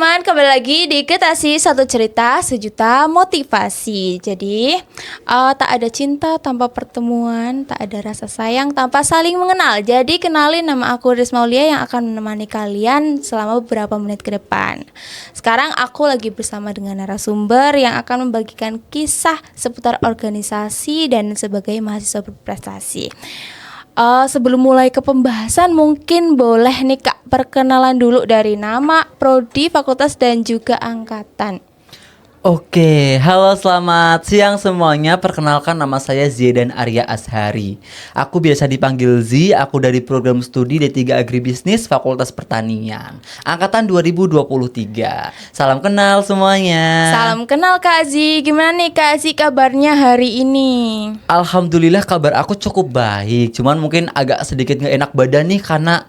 teman-teman, kembali lagi di Ketasi Satu Cerita Sejuta Motivasi. Jadi tak ada cinta tanpa pertemuan, tak ada rasa sayang tanpa saling mengenal. Jadi kenalin, nama aku Risma Aulia yang akan menemani kalian selama beberapa menit ke depan. Sekarang aku lagi bersama dengan narasumber yang akan membagikan kisah seputar organisasi dan sebagai mahasiswa berprestasi. Sebelum mulai ke pembahasan, mungkin boleh nih Kak perkenalan dulu dari nama, prodi, fakultas dan juga angkatan. Oke, halo selamat siang semuanya. Perkenalkan, nama saya Ziedan Arya Ashari. Aku biasa dipanggil Z, aku dari program studi D3 Agribisnis Fakultas Pertanian Angkatan 2023. Salam kenal semuanya. Salam kenal Kak Zi. Gimana nih Kak Zi kabarnya hari ini? Alhamdulillah kabar aku cukup baik. Cuman mungkin agak sedikit gak enak badan nih karena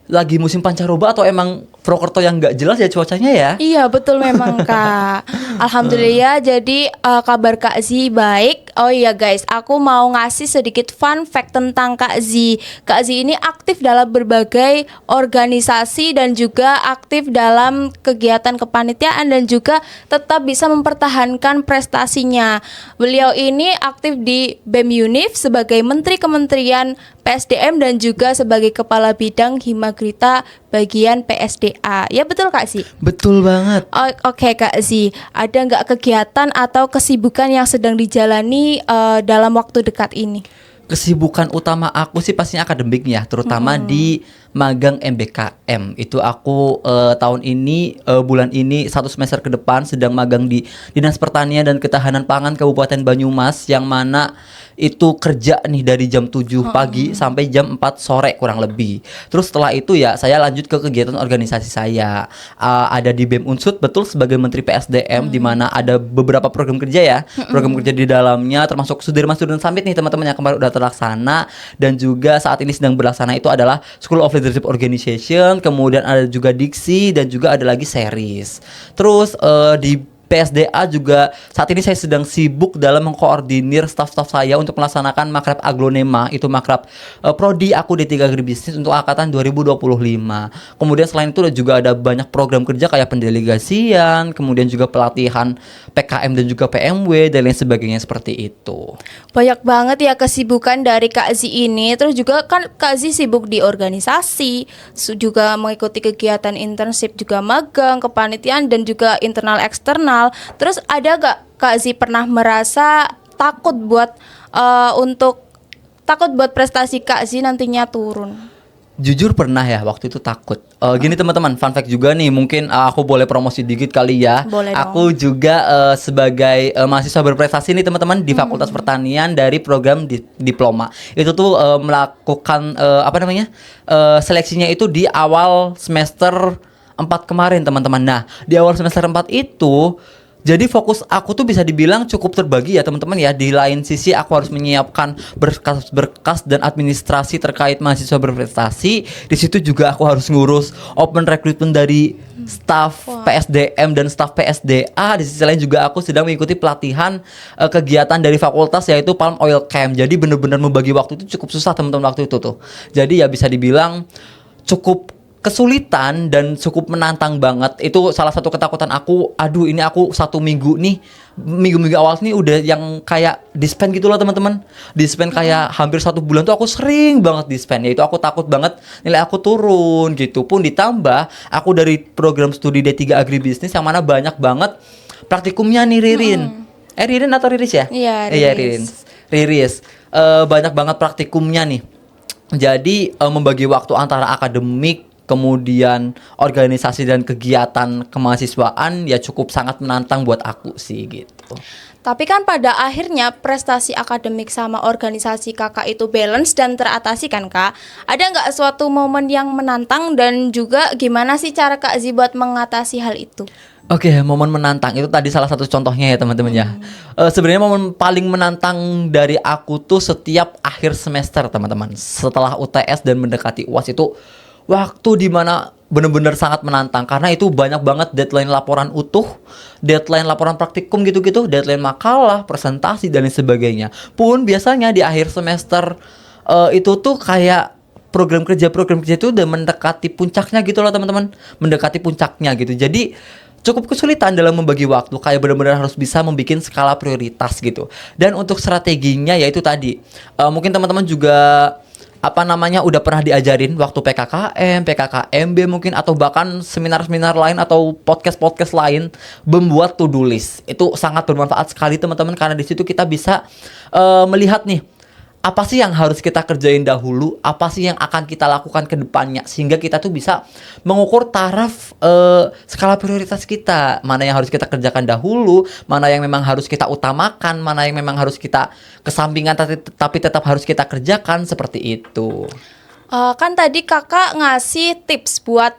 lagi musim pancaroba atau emang Purwokerto yang gak jelas ya cuacanya ya? Iya betul memang Kak. Alhamdulillah jadi kabar Kak Zi baik. Oh iya guys, aku mau ngasih sedikit fun fact tentang Kak Zi. Kak Zi ini aktif dalam berbagai organisasi dan juga aktif dalam kegiatan kepanitiaan dan juga tetap bisa mempertahankan prestasinya. Beliau ini aktif di BEM Univ sebagai Menteri Kementerian PSDM dan juga sebagai Kepala Bidang Himagrita bagian PSDA. Ya betul Kak Zi? Betul banget. Oke Kak Zi, ada nggak kegiatan atau kesibukan yang sedang dijalani dalam waktu dekat ini? Kesibukan utama aku sih pastinya akademik ya, terutama di magang MBKM. Itu aku tahun ini, bulan ini, 1 semester ke depan sedang magang di Dinas Pertanian dan Ketahanan Pangan Kabupaten Banyumas, yang mana itu kerja nih dari jam 7 pagi sampai jam 4 sore kurang lebih. Terus setelah itu ya saya lanjut ke kegiatan organisasi saya. Ada di BEM Unsut, betul, sebagai Menteri PSDM, di mana ada beberapa program kerja ya. Program kerja di dalamnya termasuk Sudirman Student Summit nih teman-teman, yang kemarin udah terlaksana, dan juga saat ini sedang berlaksana itu adalah School of Leadership Organization, kemudian ada juga Diksi, dan juga ada lagi series. Terus di PSDA juga saat ini saya sedang sibuk dalam mengkoordinir staf-staf saya untuk melaksanakan makrab aglonema. Itu makrab prodi aku D3 Agribisnis untuk angkatan 2025. Kemudian selain itu juga ada banyak program kerja kayak pendelegasian, kemudian juga pelatihan PKM dan juga PMW dan lain sebagainya seperti itu. Banyak banget ya kesibukan dari Kak Zi ini. Terus juga kan Kak Zi sibuk di organisasi, juga mengikuti kegiatan internship, juga magang, kepanitiaan dan juga internal eksternal. Terus ada gak Kak Zi pernah merasa takut buat prestasi Kak Zi nantinya turun? Jujur pernah ya, waktu itu takut. Gini teman-teman, fun fact juga nih, mungkin aku boleh promosi dikit kali ya. Boleh dong. Aku juga sebagai mahasiswa berprestasi nih teman-teman di Fakultas Pertanian dari program diploma. Itu tuh melakukan seleksinya itu di awal semester 4 kemarin teman-teman. Nah, di awal semester 4 itu jadi fokus aku tuh bisa dibilang cukup terbagi ya teman-teman ya. Di lain sisi aku harus menyiapkan berkas-berkas dan administrasi terkait mahasiswa berprestasi. Di situ juga aku harus ngurus open recruitment dari staf PSDM dan staf PSDA. Di sisi lain juga aku sedang mengikuti pelatihan kegiatan dari fakultas, yaitu Palm Oil Camp. Jadi benar-benar membagi waktu itu cukup susah teman-teman waktu itu tuh. Jadi ya bisa dibilang cukup kesulitan dan cukup menantang banget. Itu salah satu ketakutan aku. Aduh, ini aku 1 minggu nih, minggu-minggu awal nih udah yang kayak dispen gitu loh teman-teman. Dispen kayak hampir 1 bulan tuh aku sering banget dispen. Yaitu aku takut banget nilai aku turun gitu. Pun ditambah aku dari program studi D3 Agribisnis yang mana banyak banget praktikumnya nih Ririn. Ririn atau Riris ya? Iya, Riris. Banyak banget praktikumnya nih. Jadi membagi waktu antara akademik, kemudian organisasi dan kegiatan kemahasiswaan ya cukup sangat menantang buat aku sih gitu. Tapi kan pada akhirnya prestasi akademik sama organisasi kakak itu balance dan teratasi kan Kak. Ada nggak suatu momen yang menantang dan juga gimana sih cara Kak Zi buat mengatasi hal itu? Oke, momen menantang itu tadi salah satu contohnya ya teman-teman ya. Sebenarnya momen paling menantang dari aku tuh setiap akhir semester teman-teman. Setelah UTS dan mendekati UAS itu waktu dimana benar-benar sangat menantang, karena itu banyak banget deadline laporan utuh, deadline laporan praktikum gitu-gitu, deadline makalah, presentasi dan lain sebagainya. Pun biasanya di akhir semester itu tuh kayak program kerja itu udah mendekati puncaknya gitu loh teman-teman, mendekati puncaknya gitu. Jadi cukup kesulitan dalam membagi waktu, kayak benar-benar harus bisa membuat skala prioritas gitu. Dan untuk strateginya yaitu tadi, mungkin teman-teman juga udah pernah diajarin waktu PKKM, PKKMB mungkin, atau bahkan seminar-seminar lain atau podcast-podcast lain, membuat to-do list. Itu sangat bermanfaat sekali teman-teman, karena di situ kita bisa melihat nih, apa sih yang harus kita kerjain dahulu, apa sih yang akan kita lakukan ke depannya, sehingga kita tuh bisa mengukur taraf skala prioritas kita, mana yang harus kita kerjakan dahulu, mana yang memang harus kita utamakan, mana yang memang harus kita kesampingan tapi tetap harus kita kerjakan, seperti itu. Kan tadi kakak ngasih tips buat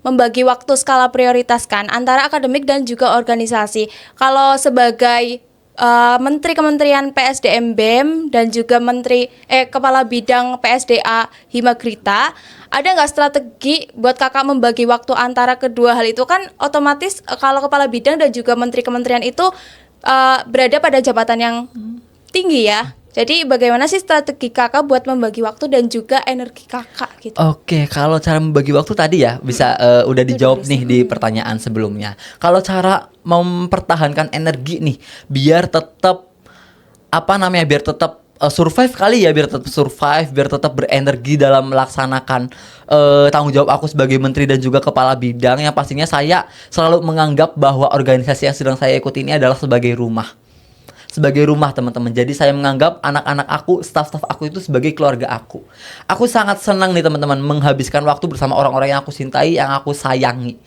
membagi waktu skala prioritas kan antara akademik dan juga organisasi. Kalau sebagai Menteri Kementerian PSDM BEM dan juga Kepala Bidang PSDA Himagrita, ada nggak strategi buat kakak membagi waktu antara kedua hal itu? Kan otomatis kalau Kepala Bidang dan juga Menteri Kementerian itu berada pada jabatan yang tinggi ya. Jadi bagaimana sih strategi kakak buat membagi waktu dan juga energi kakak gitu? Oke, kalau cara membagi waktu tadi ya bisa udah dijawab nih di pertanyaan sebelumnya. Kalau cara mempertahankan energi nih biar tetap survive kali ya, biar tetap survive, biar tetap berenergi dalam melaksanakan tanggung jawab aku sebagai menteri dan juga kepala bidang, yang pastinya saya selalu menganggap bahwa organisasi yang sedang saya ikuti ini adalah sebagai rumah. Sebagai rumah teman-teman. Jadi saya menganggap anak-anak aku, staf-staf aku itu sebagai keluarga aku. Aku sangat senang nih teman-teman menghabiskan waktu bersama orang-orang yang aku cintai, yang aku sayangi.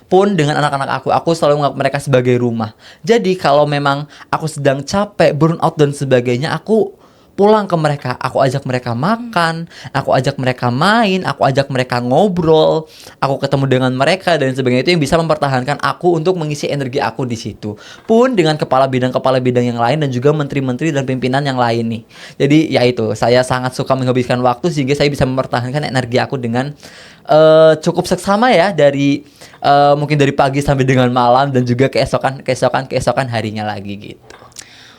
Pun dengan anak-anak aku selalu menganggap mereka sebagai rumah. Jadi kalau memang aku sedang capek, burn out dan sebagainya, aku pulang ke mereka, aku ajak mereka makan, aku ajak mereka main, aku ajak mereka ngobrol, aku ketemu dengan mereka dan sebagainya. Itu yang bisa mempertahankan aku untuk mengisi energi aku di situ. Pun dengan kepala bidang yang lain dan juga menteri-menteri dan pimpinan yang lain nih. Jadi ya itu, saya sangat suka menghabiskan waktu sehingga saya bisa mempertahankan energi aku dengan cukup seksama ya, dari mungkin dari pagi sampai dengan malam dan juga keesokan harinya lagi gitu.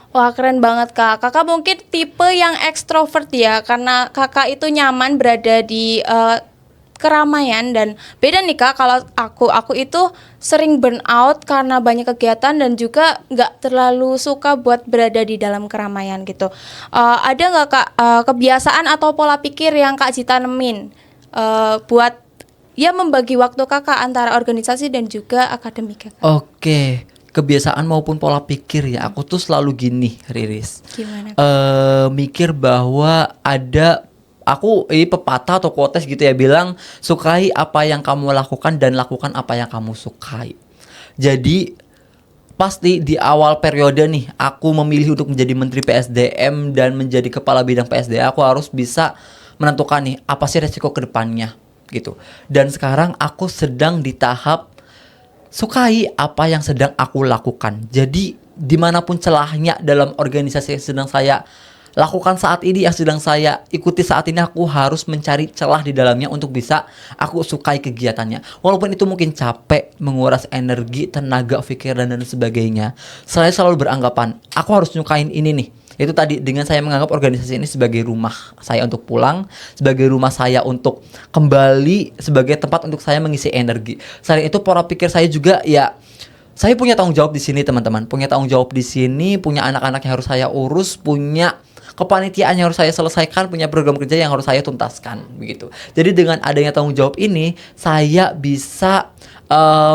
Wah, keren banget kak. Kakak mungkin tipe yang ekstrovert ya, karena kakak itu nyaman berada di keramaian. Dan beda nih kak, kalau aku itu sering burn out karena banyak kegiatan dan juga nggak terlalu suka buat berada di dalam keramaian gitu. Ada nggak kak kebiasaan atau pola pikir yang kak Zita nemin buat ya membagi waktu kakak antara organisasi dan juga akademik kakak? Oke. Kebiasaan maupun pola pikir ya, aku tuh selalu gini, Riris. Gimana? Mikir bahwa ini pepatah atau quotes gitu ya, bilang sukai apa yang kamu lakukan dan lakukan apa yang kamu sukai. Jadi pasti di awal periode nih aku memilih untuk menjadi menteri PSDM dan menjadi kepala bidang PSDA, aku harus bisa menentukan nih apa sih resiko kedepannya gitu. Dan sekarang aku sedang di tahap sukai apa yang sedang aku lakukan. Jadi dimanapun celahnya dalam organisasi yang sedang saya lakukan saat ini, yang sedang saya ikuti saat ini, aku harus mencari celah di dalamnya untuk bisa aku sukai kegiatannya. Walaupun itu mungkin capek, menguras energi, tenaga, pikiran dan sebagainya, saya selalu beranggapan aku harus nyukain ini nih. Itu tadi, dengan saya menganggap organisasi ini sebagai rumah saya untuk pulang, sebagai rumah saya untuk kembali, sebagai tempat untuk saya mengisi energi. Selain itu pola pikir saya juga ya, saya punya tanggung jawab di sini teman-teman, punya tanggung jawab di sini, punya anak-anak yang harus saya urus, punya kepanitiaan yang harus saya selesaikan, punya program kerja yang harus saya tuntaskan begitu. Jadi dengan adanya tanggung jawab ini, saya bisa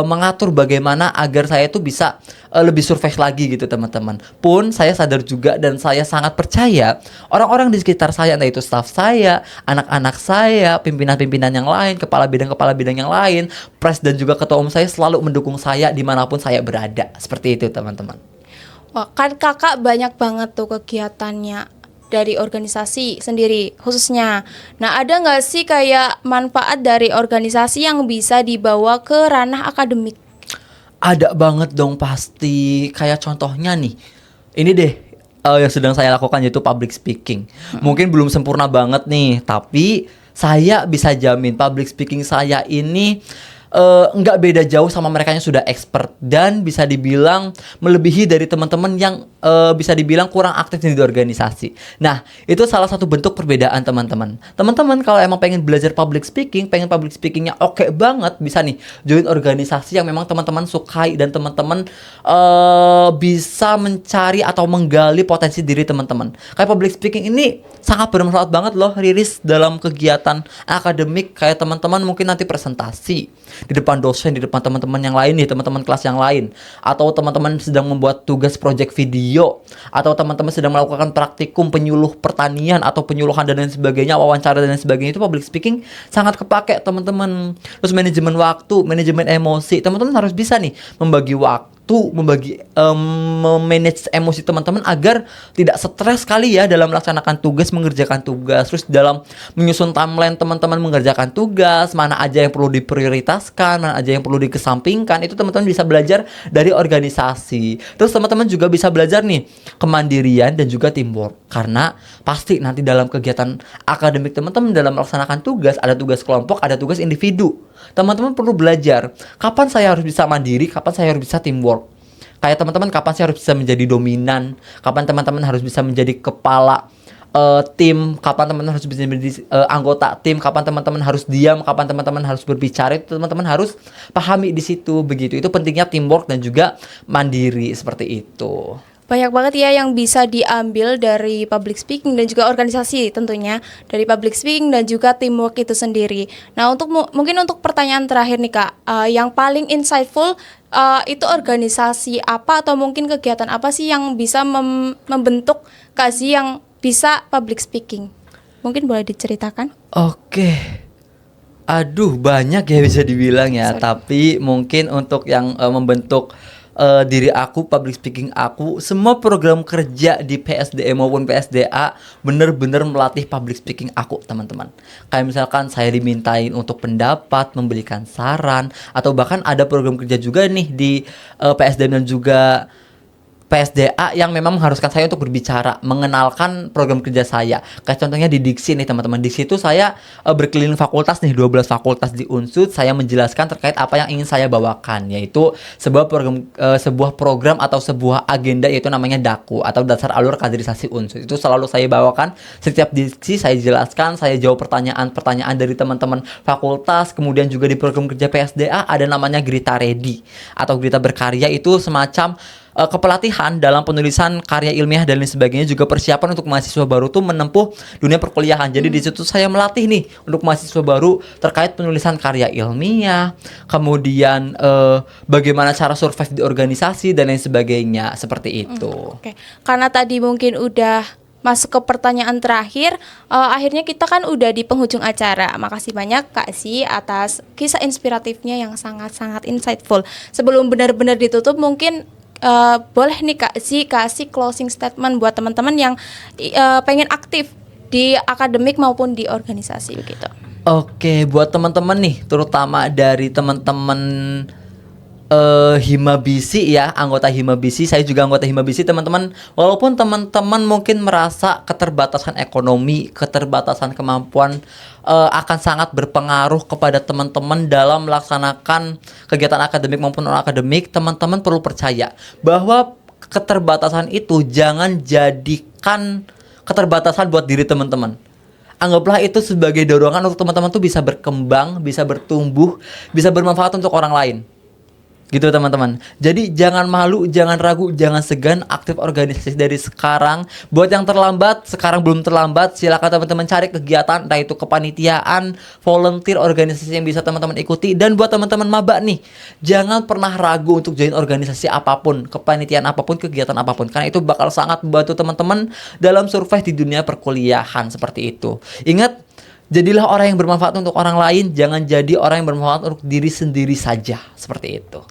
mengatur bagaimana agar saya tuh bisa lebih survive lagi gitu teman-teman. Pun saya sadar juga dan saya sangat percaya orang-orang di sekitar saya, entah itu staff saya, anak-anak saya, pimpinan-pimpinan yang lain, kepala bidang yang lain, pres dan juga ketua umum saya selalu mendukung saya dimanapun saya berada. Seperti itu teman-teman. Wah, kan kakak banyak banget tuh kegiatannya dari organisasi sendiri khususnya. Nah, ada nggak sih kayak manfaat dari organisasi yang bisa dibawa ke ranah akademik? Ada banget dong pasti. Kayak contohnya nih, ini deh yang sedang saya lakukan, yaitu public speaking. Mungkin belum sempurna banget nih, tapi saya bisa jamin public speaking saya ini nggak beda jauh sama mereka yang sudah expert dan bisa dibilang melebihi dari teman-teman yang bisa dibilang kurang aktif di organisasi. Nah, itu salah satu bentuk perbedaan teman-teman. Teman-teman kalau emang pengen belajar public speaking, pengen public speakingnya oke banget, bisa nih join organisasi yang memang teman-teman sukai dan teman-teman bisa mencari atau menggali potensi diri teman-teman. Kayak public speaking ini sangat bermanfaat banget loh, Riris, dalam kegiatan akademik. Kayak teman-teman mungkin nanti presentasi di depan dosen, di depan teman-teman yang lain nih, teman-teman kelas yang lain, atau teman-teman sedang membuat tugas project video, atau teman-teman sedang melakukan praktikum penyuluh pertanian atau penyuluhan dan lain sebagainya, wawancara dan lain sebagainya, itu public speaking sangat kepake teman-teman. Terus manajemen waktu, manajemen emosi, teman-teman harus bisa nih membagi waktu, memanage emosi teman-teman agar tidak stres kali ya dalam melaksanakan tugas, mengerjakan tugas. Terus dalam menyusun timeline teman-teman mengerjakan tugas, mana aja yang perlu diprioritaskan, mana aja yang perlu dikesampingkan, itu teman-teman bisa belajar dari organisasi. Terus teman-teman juga bisa belajar nih kemandirian dan juga teamwork, karena pasti nanti dalam kegiatan akademik teman-teman dalam melaksanakan tugas, ada tugas kelompok, ada tugas individu. Teman-teman perlu belajar kapan saya harus bisa mandiri, kapan saya harus bisa teamwork. Kayak teman-teman kapan saya harus bisa menjadi dominan, kapan teman-teman harus bisa menjadi kepala tim, kapan teman-teman harus bisa menjadi anggota tim, kapan teman-teman harus diam, kapan teman-teman harus berbicara, itu teman-teman harus pahami di situ. Begitu, itu pentingnya teamwork dan juga mandiri seperti itu. Banyak banget ya yang bisa diambil dari public speaking dan juga organisasi, tentunya dari public speaking dan juga teamwork itu sendiri. Nah, untuk mungkin untuk pertanyaan terakhir nih Kak, yang paling insightful itu organisasi apa atau mungkin kegiatan apa sih yang bisa membentuk Kak Zi yang bisa public speaking? Mungkin boleh diceritakan? Oke. Aduh, banyak ya bisa dibilang ya. Tapi mungkin untuk yang membentuk diri aku, public speaking aku, semua program kerja di PSDM maupun PSDA bener-bener melatih public speaking aku, teman-teman. Kayak misalkan saya dimintain untuk pendapat, memberikan saran, atau bahkan ada program kerja juga nih di PSDM dan juga PSDA yang memang mengharuskan saya untuk berbicara, mengenalkan program kerja saya. Kayak contohnya di Diksi nih teman-teman. Di situ saya berkeliling fakultas nih, 12 fakultas di Unsud. Saya menjelaskan terkait apa yang ingin saya bawakan, yaitu sebuah program atau sebuah agenda, yaitu namanya DAKU atau Dasar Alur Kaderisasi Unsud. Itu selalu saya bawakan. Setiap Diksi saya jelaskan, saya jawab pertanyaan-pertanyaan dari teman-teman fakultas. Kemudian juga di program kerja PSDA ada namanya Grita Ready atau Grita Berkarya, itu semacam kepelatihan dalam penulisan karya ilmiah dan lain sebagainya, juga persiapan untuk mahasiswa baru tuh menempuh dunia perkuliahan. Jadi di situ saya melatih nih untuk mahasiswa baru terkait penulisan karya ilmiah, kemudian bagaimana cara survive di organisasi dan lain sebagainya, seperti itu. Oke. Karena tadi mungkin udah masuk ke pertanyaan terakhir, akhirnya kita kan udah di penghujung acara. Makasih banyak Kak Zi atas kisah inspiratifnya yang sangat-sangat insightful. Sebelum benar-benar ditutup, mungkin boleh nih Kak Zi kasih closing statement buat teman-teman yang pengen aktif di akademik maupun di organisasi begitu. Oke, buat teman-teman nih, terutama dari teman-teman Himabisi ya, anggota Himabisi, saya juga anggota Himabisi teman-teman. Walaupun teman-teman mungkin merasa keterbatasan ekonomi, keterbatasan kemampuan akan sangat berpengaruh kepada teman-teman dalam melaksanakan kegiatan akademik maupun non akademik, teman-teman perlu percaya bahwa keterbatasan itu jangan jadikan keterbatasan buat diri teman-teman. Anggaplah itu sebagai dorongan untuk teman-teman tuh bisa berkembang, bisa bertumbuh, bisa bermanfaat untuk orang lain. Gitu teman-teman. Jadi jangan malu, jangan ragu, jangan segan, aktif organisasi dari sekarang. Buat yang terlambat, sekarang belum terlambat. Silakan teman-teman cari kegiatan, entah itu kepanitiaan, volunteer, organisasi yang bisa teman-teman ikuti. Dan buat teman-teman maba nih, jangan pernah ragu untuk join organisasi apapun, kepanitiaan apapun, kegiatan apapun, karena itu bakal sangat membantu teman-teman dalam survive di dunia perkuliahan, seperti itu. Ingat, jadilah orang yang bermanfaat untuk orang lain, jangan jadi orang yang bermanfaat untuk diri sendiri saja, seperti itu.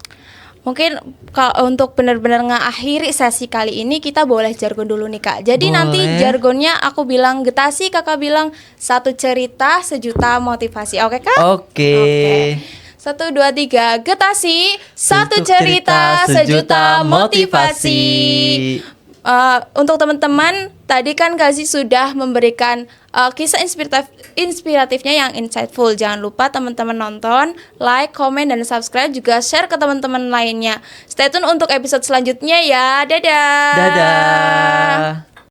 Mungkin untuk benar-benar mengakhiri sesi kali ini, kita boleh jargon dulu nih Kak. Jadi Boleh. nanti jargonnya aku bilang getasi, Kakak bilang satu cerita sejuta motivasi. Oke Kak? Oke. 1, 2, 3, getasi, satu cerita sejuta motivasi. Untuk teman-teman tadi kan Kazi sudah memberikan kisah inspiratifnya yang insightful. Jangan lupa teman-teman nonton, like, komen, dan subscribe, juga share ke teman-teman lainnya. Stay tune untuk episode selanjutnya ya. Dadah. Dadah.